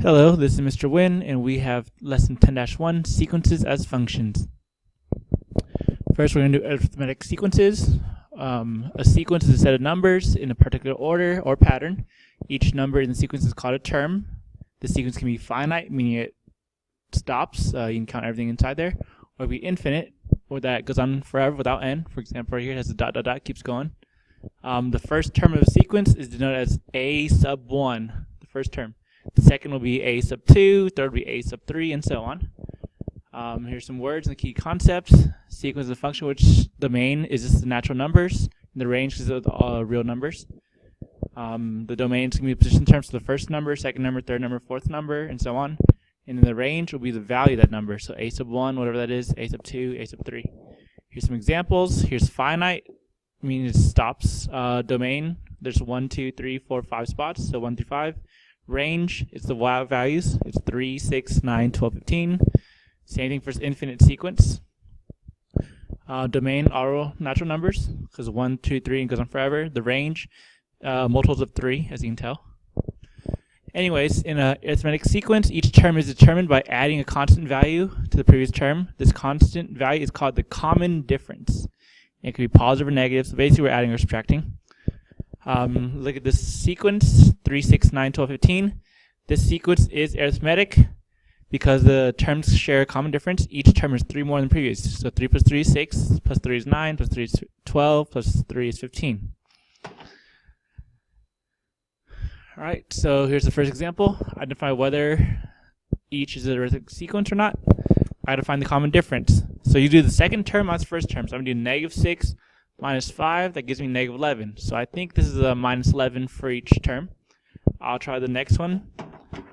Hello, this is Mr. Wynn, and we have lesson 10-1, sequences as functions. First, we're going to do arithmetic sequences. A sequence is a set of numbers in a particular order or pattern. Each number in the sequence is called a term. The sequence can be finite, meaning it stops. You can count everything inside there. Or it can be infinite, or that goes on forever without end. For example, right here it has a dot, dot, dot, keeps going. The first term of a sequence is denoted as a sub 1, the first term. The second will be a sub 2, third will be a sub 3, and so on. Here's some words and the key concepts. Sequence is a function which the main is just the natural numbers, and the range is the real numbers. The domains can be position terms, so the first number, second number, third number, fourth number, and so on. And then the range will be the value of that number, so a sub 1, whatever that is, a sub 2, a sub 3. Here's some examples. Here's finite, meaning it stops. Domain, there's 1, 2, 3, 4, 5 spots, so 1 through 5. Range, it's the wild values. It's 3, 6, 9, 12, 15. Same thing for infinite sequence. Domain, all natural numbers, because 1, 2, 3, and goes on forever. The range, multiples of 3, as you can tell. Anyways, in an arithmetic sequence, each term is determined by adding a constant value to the previous term. This constant value is called the common difference. It can be positive or negative, so basically we're adding or subtracting. Look at this sequence, 3, 6, 9, 12, 15. This sequence is arithmetic because the terms share a common difference. Each term is 3 more than the previous. So 3 plus 3 is 6, plus 3 is 9, plus 3 is 12, plus 3 is 15. Alright, so here's the first example. Identify whether each is an arithmetic sequence or not. I gotta find the common difference. So you do the second term minus the first term. So I'm gonna do negative 6 minus 5, that gives me negative 11. So I think this is a minus 11 for each term. I'll try the next one.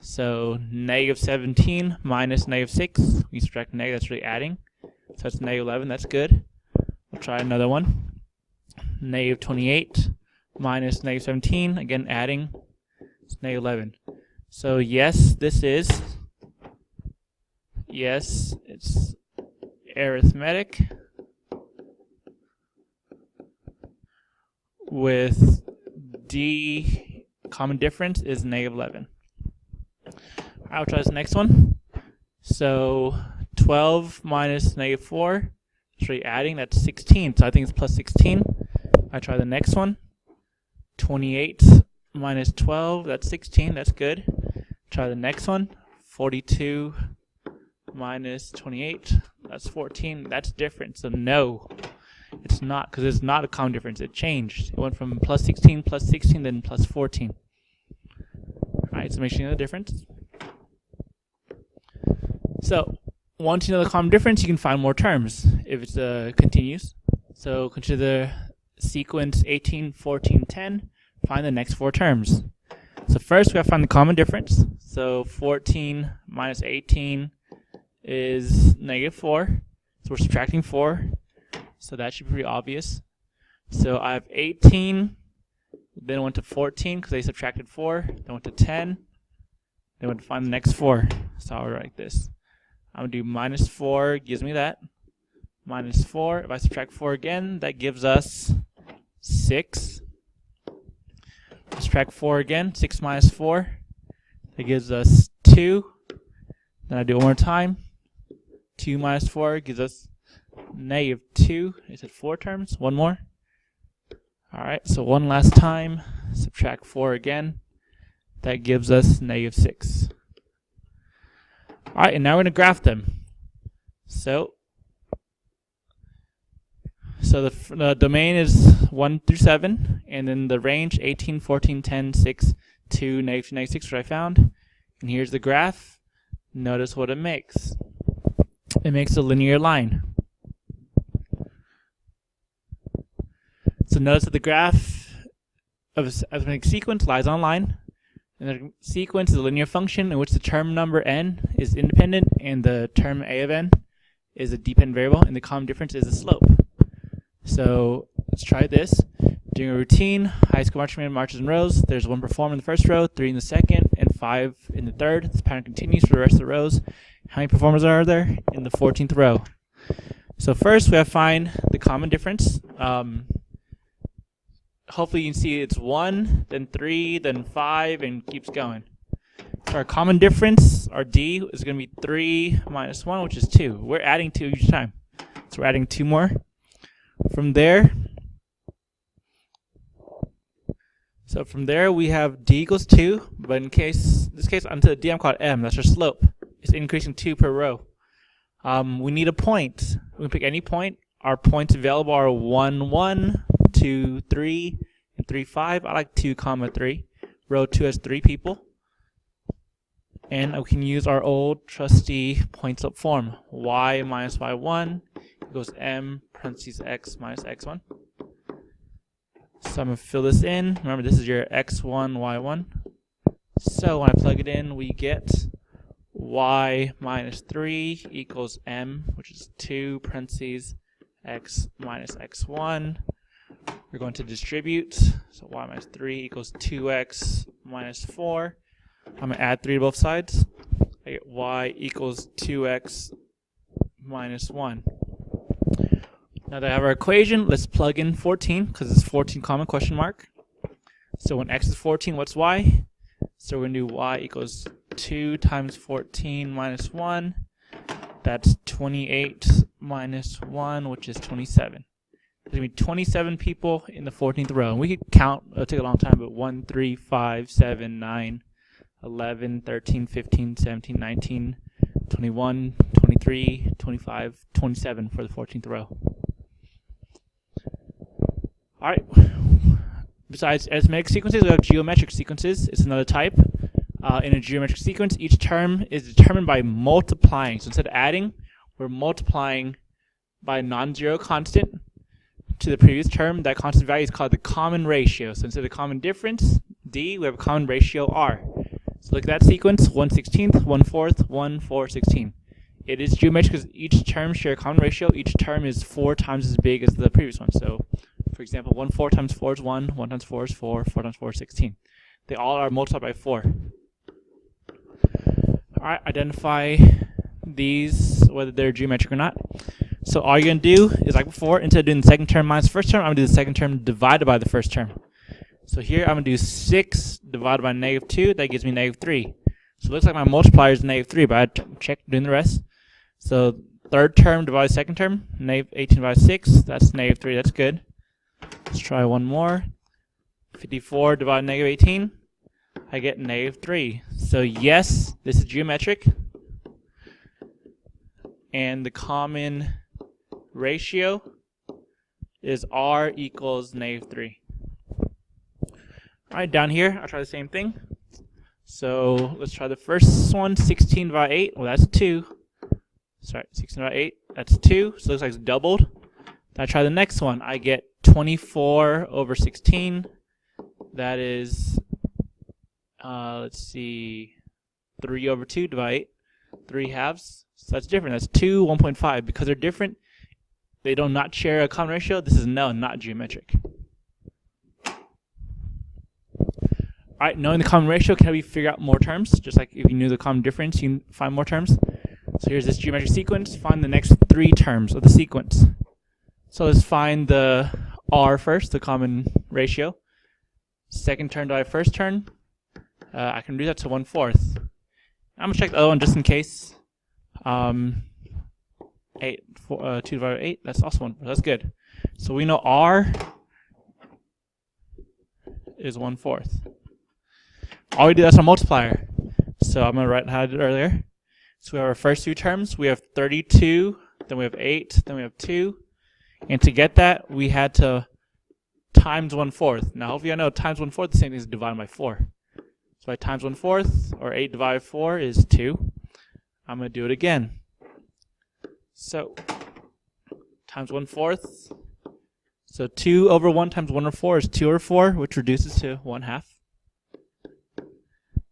So negative 17 minus negative 6. We subtract negative, that's really adding. So that's negative 11, that's good. We'll try another one. Negative 28 minus negative 17, again adding. It's negative 11. So yes, it's arithmetic with the common difference is negative 11. I'll try this next one. So 12 minus negative 4, it's really adding, that's 16. So I think it's plus 16. I try the next one. 28 minus 12, that's 16, that's good. Try the next one. 42 minus 28, that's 14, that's different. So no, it's not, because it's not a common difference. It changed. It went from plus 16, then plus 14. Alright, so make sure you know the difference. So once you know the common difference, you can find more terms if it's continuous. So consider the sequence 18, 14, 10. Find the next 4 terms. So first we have to find the common difference. So 14 minus 18 is negative 4. So we're subtracting 4. So that should be pretty obvious. So I have 18, then I went to 14 because they subtracted 4, then went to 10, then went to find the next 4. So I'll write this. I'm going to do minus 4, gives me that. Minus 4, if I subtract 4 again, that gives us 6. Subtract 4 again, 6 minus 4, that gives us 2. Then I do it one more time. 2 minus 4 gives us negative 2. Is it 4 terms? One more. Alright, so one last time. Subtract 4 again. That gives us negative 6. Alright, and now we're going to graph them. So the domain is 1 through 7, and then the range 18, 14, 10, 6, 2, negative 6, which I found. And here's the graph. Notice what it makes. It makes a linear line. So notice that the graph of an arithmetic sequence lies on a line. And the sequence is a linear function in which the term number n is independent and the term a of n is a dependent variable, and the common difference is the slope. So let's try this. Doing a routine, high school marching band marches in rows. There's 1 performer in the first row, 3 in the second, and 5 in the third. This pattern continues for the rest of the rows. How many performers are there? In the 14th row. So first we have to find the common difference. hopefully you can see it's 1, then 3, then 5, and keeps going. So our common difference, our D, is going to be 3 minus 1, which is 2. We're adding 2 each time. So we're adding 2 more. From there, we have D equals 2, but in this case, until the D I'm called M, that's our slope. It's increasing 2 per row. We need a point. We can pick any point. Our points available are 1, 1, 2, 3, and 3, 5. I like 2, 3. Row 2 has 3 people. And we can use our old trusty point slope form. Y minus y1 equals M parentheses x minus x1. So I'm going to fill this in. Remember, this is your x1, y1. So when I plug it in, we get y minus 3 equals m, which is 2 parentheses x minus x1. We're going to distribute. So y minus 3 equals 2x minus 4. I'm going to add 3 to both sides. I get y equals 2x minus 1. Now that I have our equation, let's plug in 14, because it's 14 common question mark. So when x is 14, what's y? So we're going to do y equals 2 times 14 minus 1. That's 28 minus 1, which is 27. There's going to be 27 people in the 14th row. And we could count, it'll take a long time, but 1, 3, 5, 7, 9, 11, 13, 15, 17, 19, 21, 23, 25, 27 for the 14th row. Alright, besides arithmetic sequences, we have geometric sequences. It's another type. In a geometric sequence, each term is determined by multiplying. So instead of adding, we're multiplying by a non-zero constant to the previous term. That constant value is called the common ratio. So instead of common difference, D, we have a common ratio, R. So look at that sequence, 1/16, 1/4, 1, 4, 16. It is geometric because each term share a common ratio. Each term is 4 times as big as the previous one. So, for example, 1 4 times 4 is 1, 1 times 4 is 4, 4 times 4 is 16. They all are multiplied by 4. Alright, identify these, whether they're geometric or not. So all you're going to do is, like before, instead of doing the second term minus the first term, I'm going to do the second term divided by the first term. So here I'm going to do 6 divided by negative 2. That gives me negative 3. So it looks like my multiplier is negative 3, but I checked doing the rest. So third term divided by second term, negative 18 divided by 6. That's negative 3. That's good. Let's try one more. 54 divided by negative 18. I get negative 3. So yes, this is geometric. And the common ratio is R equals negative 3. Alright, down here, I'll try the same thing. So let's try the first one, 16 divided by 8. Well, that's 2. Sorry, 16 divided by 8. That's 2. So it looks like it's doubled. Then I try the next one. I get 24 over 16. That is, let's see, 3 over 2 divided by 8. 3 halves. So that's different. That's 2, 1.5. Because they're different, they do not share a common ratio. This is not geometric. Alright, knowing the common ratio can help you figure out more terms. Just like if you knew the common difference, you can find more terms. So here's this geometric sequence. Find the next 3 terms of the sequence. So let's find the R first, the common ratio. Second term divided by first term. I can do that to 1/4. I'm going to check the other one just in case. 2 divided by 8, that's also 1/4. That's good. So we know R is 1/4. All we do, that's our multiplier. So I'm going to write how I did earlier. So we have our first 2 terms. We have 32, then we have 8, then we have 2. And to get that, we had to times 1/4. Now, hopefully I know times 1/4, the same thing as divided by 4. So I times 1/4, or 8 divided by 4 is 2. I'm going to do it again. So, times 1/4. So 2 over 1 times 1 over 4 is 2 over 4, which reduces to 1/2.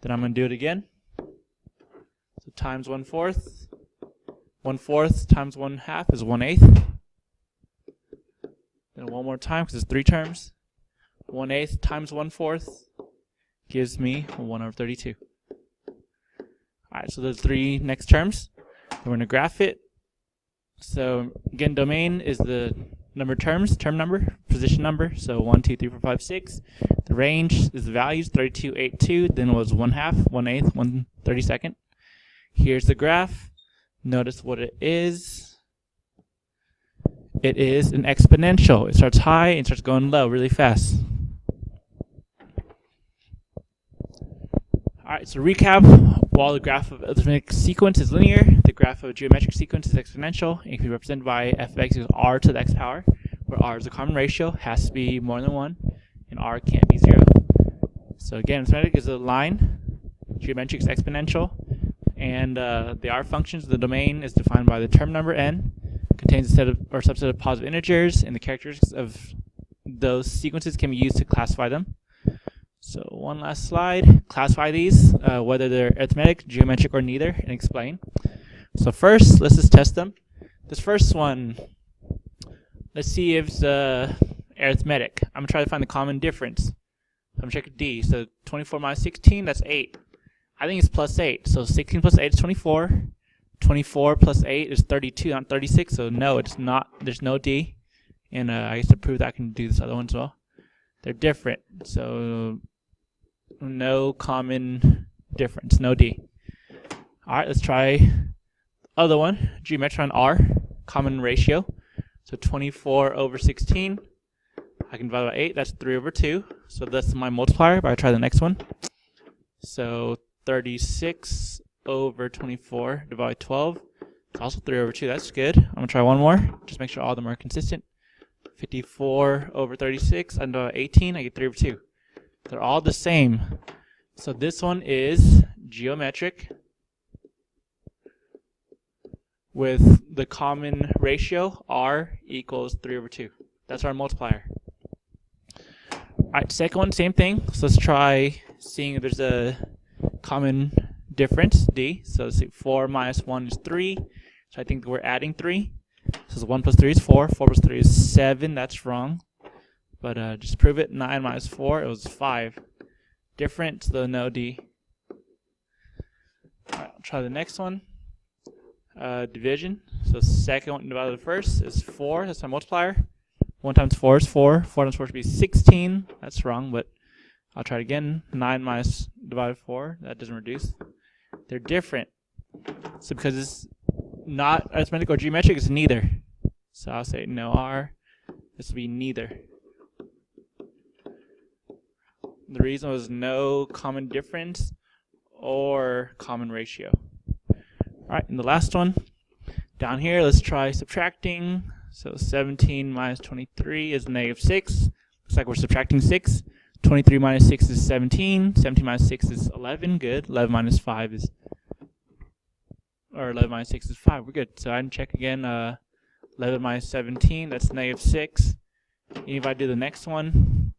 Then I'm going to do it again. So times 1/4. 1/4 times 1/2 is 1/8. Then one more time, because it's 3 terms. 1/8 times 1/4 gives me 1 over 32. Alright, so those 3 next terms. We're going to graph it. So again, domain is the number of terms, term number, position number. So 1, 2, 3, 4, 5, 6. The range is the values 3282, then it was 1/2, 1/8, 1/32. Here's the graph. Notice what it is. It is an exponential. It starts high and starts going low really fast. Alright, so recap. While the graph of arithmetic sequence is linear, the graph of a geometric sequence is exponential. It can be represented by f of x equals r to the x power, where r is a common ratio, has to be more than 1, and r can't be 0. So again, arithmetic is a line, geometric is exponential, and the r functions, the domain is defined by the term number n, contains a set of or subset of positive integers, and the characteristics of those sequences can be used to classify them. So one last slide. Classify these, whether they're arithmetic, geometric, or neither, and explain. So first, let's just test them. This first one, let's see if it's arithmetic. I'm going to try to find the common difference. I'm going to check D. So 24 minus 16, that's 8. I think it's plus 8. So 16 plus 8 is 24. 24 plus 8 is 32, not 36. So no, it's not. There's no D. And I guess to prove that I can do this other one as well. They're different. So no common difference, no D. Alright, let's try the other one, geometry on R, common ratio. So 24 over 16, I can divide by 8, that's 3 over 2. So that's my multiplier, but I try the next one. So 36 over 24 divided by 12, it's also 3 over 2, that's good. I'm going to try one more, just make sure all of them are consistent. 54 over 36, and 18, I get 3 over 2. They're all the same. So this one is geometric with the common ratio, r equals 3 over 2. That's our multiplier. Alright, second one, same thing. So let's try seeing if there's a common difference, D. So let's see, 4 minus 1 is 3. So I think we're adding 3. So 1 plus 3 is 4. 4 plus 3 is 7. That's wrong. But just prove it. 9 minus 4, it was 5. Different, so no D. Alright, I'll try the next one. Division. So second one divided by the first is 4. That's my multiplier. 1 times 4 is 4. 4 times 4 should be 16. That's wrong, but I'll try it again. 9 minus divided by 4. That doesn't reduce. They're different. So because it's not arithmetic or geometric, it's neither. So I'll say no R. This will be neither. The reason was no common difference or common ratio. Alright, and the last one. Down here, let's try subtracting. So 17 minus 23 is negative 6. Looks like we're subtracting 6. 23 minus 6 is 17. 17 minus 6 is 11. Good. 11 minus 5 is... Or 11 minus 6 is 5. We're good. So I can check again. 11 minus 17, that's negative 6. And if I do the next one,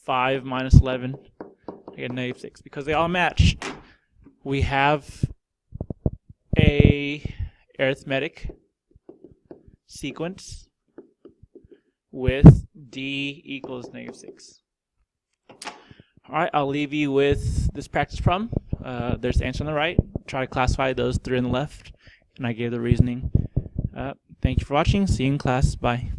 5 minus 11, I get negative 6. Because they all match. We have a arithmetic sequence with D equals negative 6. Alright, I'll leave you with this practice problem. There's the answer on the right. Try to classify those 3 on the left. And I gave the reasoning. Thank you for watching. See you in class. Bye.